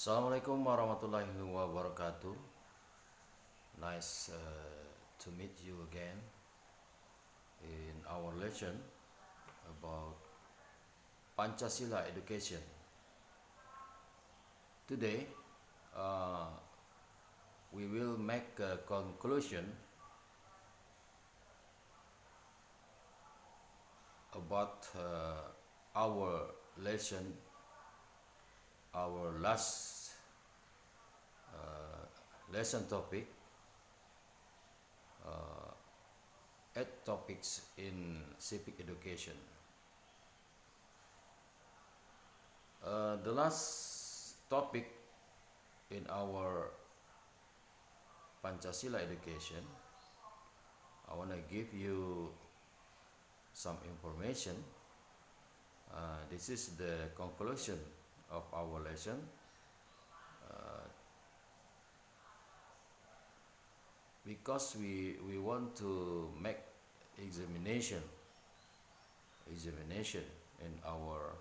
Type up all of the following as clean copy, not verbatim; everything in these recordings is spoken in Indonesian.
Assalamualaikum warahmatullahi wabarakatuh. Nice to meet you again in our lesson about Pancasila education. Today, uh, we will make a conclusion about our lesson, our last lesson topic, 8 topics in civic education. The last topic in our Pancasila education, I want to give you some information. This is the conclusion of our lesson. Because we want to make examination in our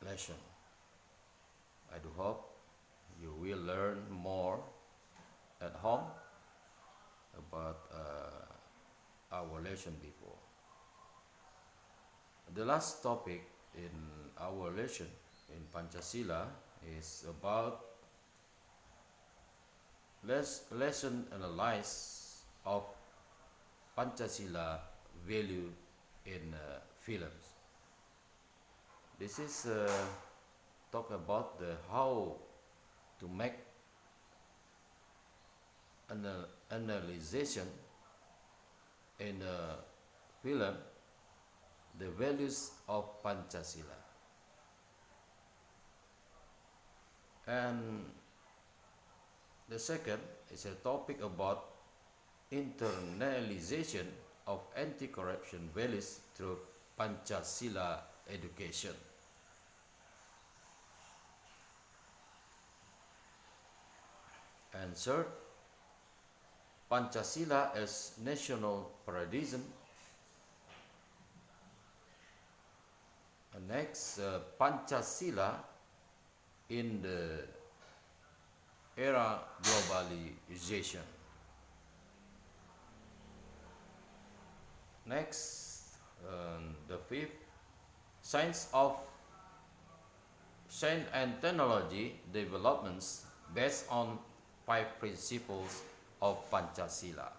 lesson. I do hope you will learn more at home about our lesson before. The last topic in our lesson in Pancasila is about lesson analysis of Pancasila value in films. This is talk about the how to make an analysis in a film the values of Pancasila. And the second is a topic about internalization of anti-corruption values through Pancasila education. And third, Pancasila as national paradigm. And next, Pancasila in the era globalization. Next, the fifth, science and technology developments based on 5 principles of Pancasila.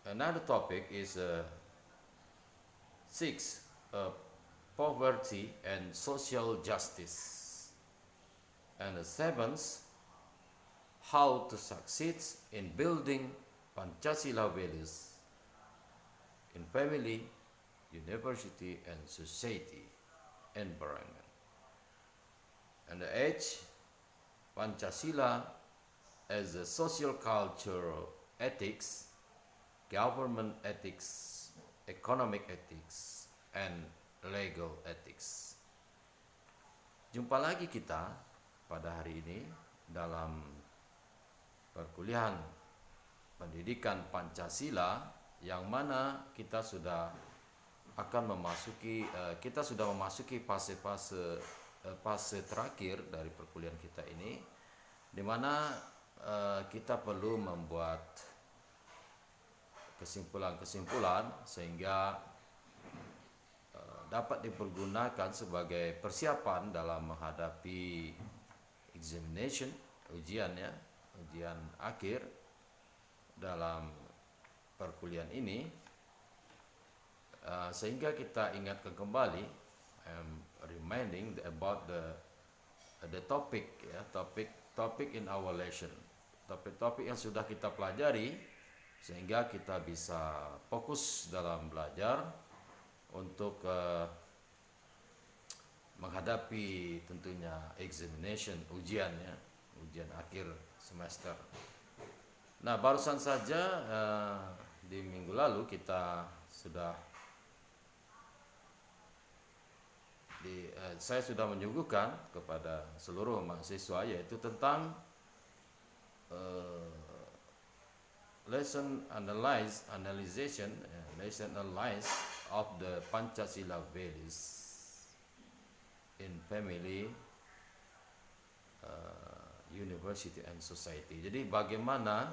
Another topic is 6, poverty and social justice. And the 7th, how to succeed in building Pancasila values in family, university, and society environment. And the 8th, Pancasila as a social cultural ethics, government ethics, economic ethics, and legal ethics. Jumpa lagi kita pada hari ini dalam perkuliahan pendidikan Pancasila, yang mana kita sudah memasuki fase terakhir dari perkuliahan kita ini, di mana kita perlu membuat kesimpulan-kesimpulan sehingga dapat dipergunakan sebagai persiapan dalam menghadapi ujian akhir dalam perkuliahan ini, sehingga kita ingatkan kembali, reminding about the topic in our lesson, topik-topik yang sudah kita pelajari, sehingga kita bisa fokus dalam belajar untuk menghadapi tentunya ujian akhir semester. Nah, barusan saja di minggu lalu kita saya sudah menyuguhkan kepada seluruh mahasiswa yaitu tentang lesson analysis of the Pancasila values in family, university and society. Jadi bagaimana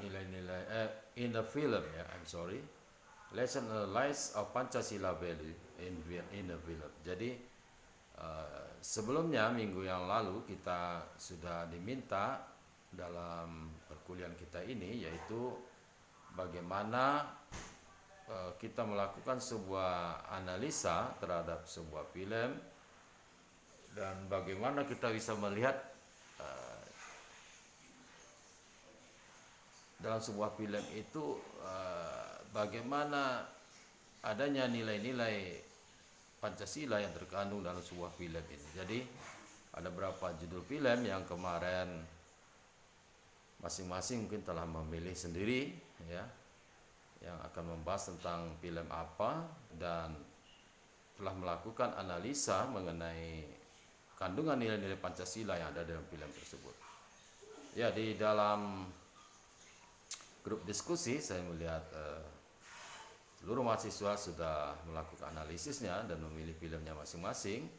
nilai-nilai in the film ya, lesson analyze of Pancasila value in the film. Jadi sebelumnya minggu yang lalu kita sudah diminta dalam perkuliahan kita ini, yaitu bagaimana kita melakukan sebuah analisa terhadap sebuah film dan bagaimana kita bisa melihat dalam sebuah film itu bagaimana adanya nilai-nilai Pancasila yang terkandung dalam sebuah film ini. Jadi ada beberapa judul film yang kemarin masing-masing mungkin telah memilih sendiri ya, yang akan membahas tentang film apa dan telah melakukan analisa mengenai kandungan nilai-nilai Pancasila yang ada dalam film tersebut. Ya, di dalam grup diskusi saya melihat seluruh mahasiswa sudah melakukan analisisnya dan memilih filmnya masing-masing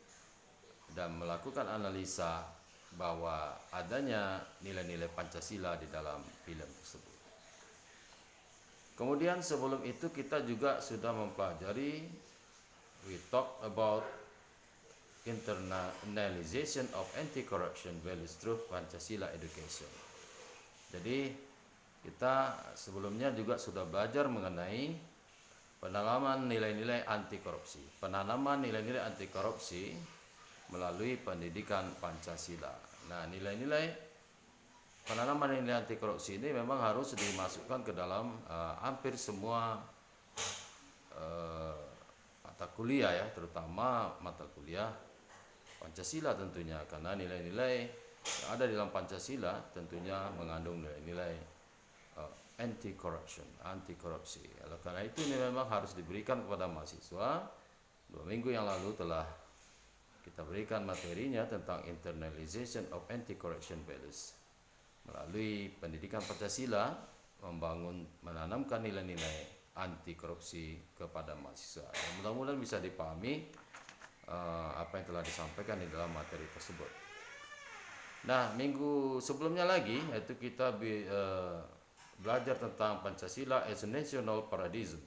dan melakukan analisa bahwa adanya nilai-nilai Pancasila di dalam film tersebut. Kemudian sebelum itu kita juga sudah mempelajari, we talk about internalization of anti-corruption values through Pancasila education. Jadi kita sebelumnya juga sudah belajar mengenai penanaman nilai-nilai anti korupsi. Penanaman nilai-nilai anti korupsi melalui pendidikan Pancasila. Nah, penanaman nilai anti korupsi ini memang harus dimasukkan ke dalam hampir semua mata kuliah ya, terutama mata kuliah Pancasila tentunya, karena nilai-nilai yang ada di dalam Pancasila tentunya mengandung nilai-nilai anti korupsi. Karena itu ini memang harus diberikan kepada mahasiswa. 2 minggu yang lalu telah kita berikan materinya tentang internalization of anti-corruption values melalui pendidikan Pancasila, menanamkan nilai-nilai anti korupsi kepada mahasiswa. Dan mudah-mudahan bisa dipahami apa yang telah disampaikan di dalam materi tersebut. Nah, minggu sebelumnya lagi yaitu kita belajar tentang Pancasila as a national paradigm,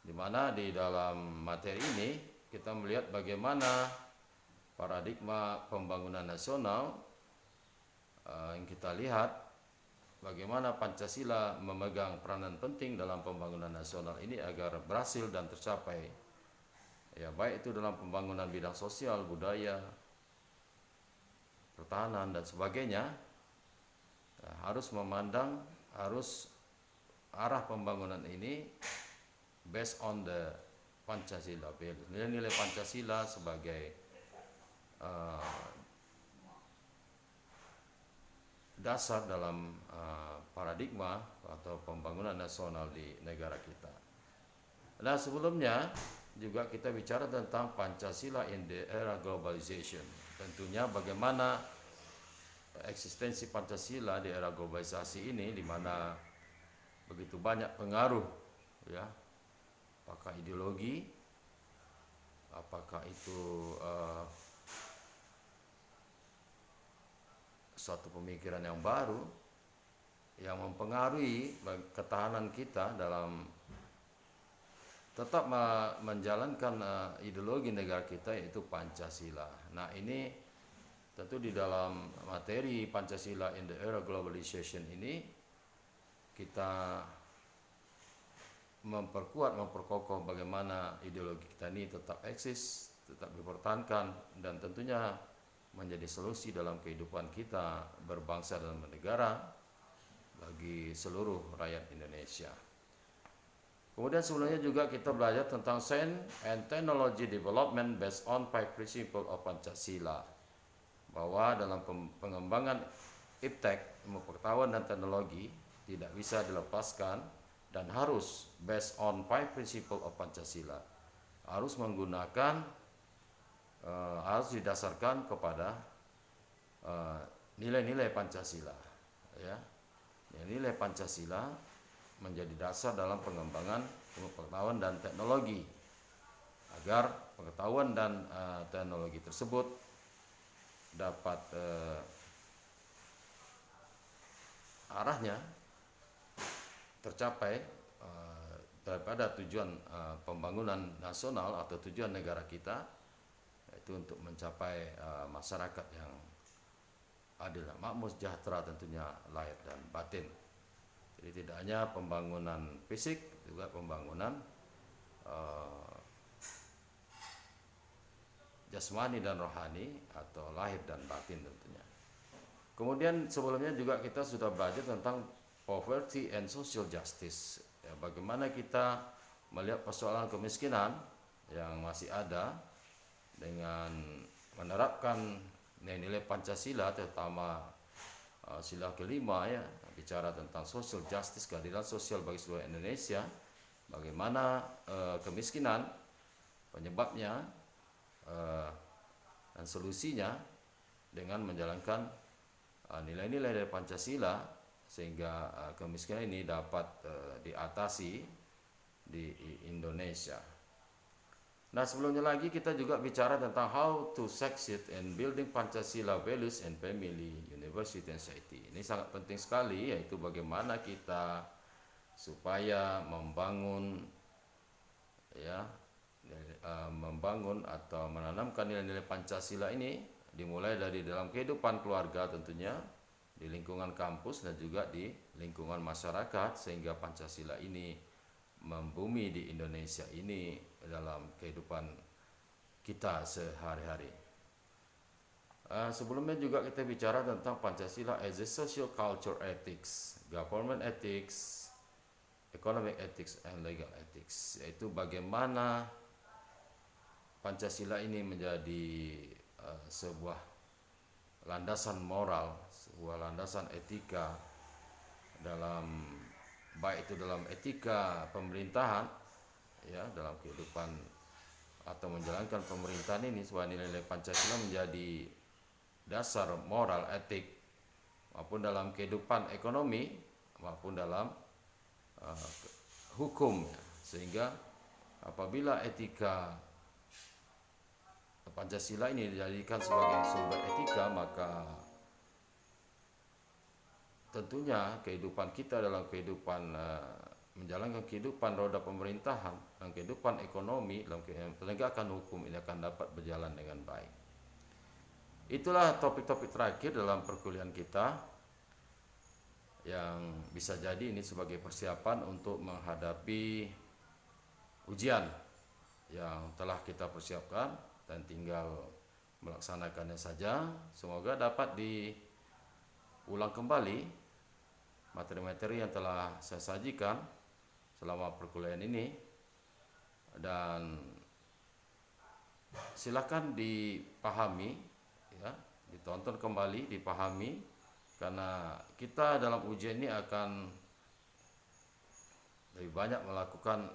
di mana di dalam materi ini kita melihat bagaimana paradigma pembangunan nasional yang kita lihat bagaimana Pancasila memegang peranan penting dalam pembangunan nasional ini agar berhasil dan tercapai, ya, baik itu dalam pembangunan bidang sosial, budaya, pertahanan dan sebagainya. Harus memandang, arah pembangunan ini based on the Pancasila, nilai-nilai Pancasila sebagai dasar dalam paradigma atau pembangunan nasional di negara kita. Nah, sebelumnya juga kita bicara tentang Pancasila in the era globalization. Tentunya bagaimana eksistensi Pancasila di era globalisasi ini, di mana begitu banyak pengaruh, ya, apakah ideologi, apakah itu suatu pemikiran yang baru yang mempengaruhi ketahanan kita dalam tetap menjalankan ideologi negara kita, yaitu Pancasila. Nah, ini tentu di dalam materi Pancasila in the era globalization ini kita memperkokoh bagaimana ideologi kita ini tetap eksis, tetap dipertahankan, dan tentunya menjadi solusi dalam kehidupan kita berbangsa dan bernegara bagi seluruh rakyat Indonesia. Kemudian sebelumnya juga kita belajar tentang Science and Technology Development based on 5 Principles of Pancasila, bahwa dalam pengembangan iptek, ilmu pengetahuan dan teknologi, tidak bisa dilepaskan dan harus based on 5 Principles of Pancasila, harus menggunakan harus didasarkan kepada nilai-nilai Pancasila, ya. Nilai Pancasila menjadi dasar dalam pengembangan ilmu pengetahuan dan teknologi, agar pengetahuan dan teknologi tersebut dapat arahnya tercapai daripada tujuan pembangunan nasional atau tujuan negara kita, yaitu untuk mencapai masyarakat yang adil, makmur, sejahtera tentunya lahir dan batin. Jadi tidak hanya pembangunan fisik, juga pembangunan jasmani dan rohani atau lahir dan batin tentunya. Kemudian sebelumnya juga kita sudah belajar tentang poverty and social justice. Ya, bagaimana kita melihat persoalan kemiskinan yang masih ada dengan menerapkan nilai-nilai Pancasila, terutama sila kelima, ya, bicara tentang social justice, keadilan sosial bagi seluruh Indonesia. Bagaimana kemiskinan, penyebabnya dan solusinya dengan menjalankan nilai-nilai dari Pancasila, sehingga kemiskinan ini dapat diatasi di Indonesia. Nah, sebelumnya lagi kita juga bicara tentang how to succeed in building Pancasila values in family, university, and society. Ini sangat penting sekali, yaitu bagaimana kita supaya membangun, ya, membangun atau menanamkan nilai-nilai Pancasila ini dimulai dari dalam kehidupan keluarga tentunya, di lingkungan kampus dan juga di lingkungan masyarakat, sehingga Pancasila ini membumi di Indonesia ini dalam kehidupan kita sehari-hari. Sebelumnya juga kita bicara tentang Pancasila as a social culture ethics, government ethics, economic ethics, and legal ethics, yaitu bagaimana Pancasila ini menjadi sebuah landasan moral, sebuah landasan etika dalam, baik itu dalam etika pemerintahan, ya, dalam kehidupan atau menjalankan pemerintahan ini, supaya nilai-nilai Pancasila menjadi dasar moral etik, maupun dalam kehidupan ekonomi maupun dalam hukum, ya. Sehingga apabila etika Pancasila ini dijadikan sebagai sumber etika, maka tentunya kehidupan kita dalam kehidupan menjalankan kehidupan roda pemerintahan dan kehidupan ekonomi dalam penegakan hukum ini akan dapat berjalan dengan baik. Itulah topik-topik terakhir dalam perkuliahan kita, yang bisa jadi ini sebagai persiapan untuk menghadapi ujian yang telah kita persiapkan dan tinggal melaksanakannya saja. Semoga dapat diulang kembali materi-materi yang telah saya sajikan selama perkuliahan ini, dan silakan dipahami, ya, ditonton kembali, dipahami, karena kita dalam ujian ini akan lebih banyak melakukan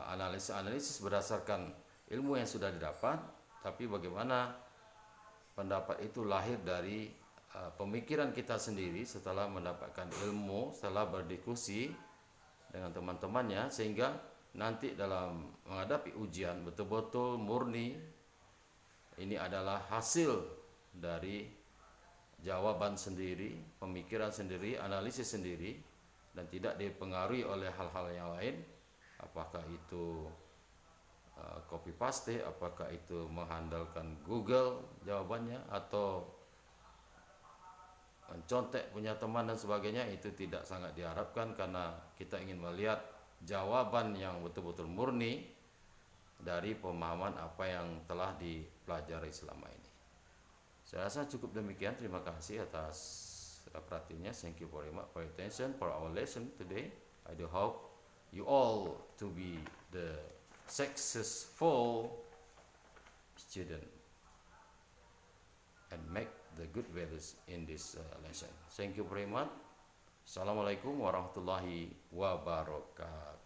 analisis berdasarkan ilmu yang sudah didapat, tapi bagaimana pendapat itu lahir dari pemikiran kita sendiri setelah mendapatkan ilmu, setelah berdiskusi dengan teman-temannya, sehingga nanti dalam menghadapi ujian betul-betul murni ini adalah hasil dari jawaban sendiri, pemikiran sendiri, analisis sendiri, dan tidak dipengaruhi oleh hal-hal yang lain, apakah itu copy paste, apakah itu mengandalkan Google jawabannya, atau mencontek punya teman dan sebagainya. Itu tidak sangat diharapkan, karena kita ingin melihat jawaban yang betul-betul murni dari pemahaman apa yang telah dipelajari selama ini. Saya rasa cukup demikian. Terima kasih atas perhatiannya. Thank you very much for your attention for our lesson today. I do hope you all to be the successful student and make the good values in this lesson. Thank you very much. Assalamualaikum warahmatullahi wabarakatuh.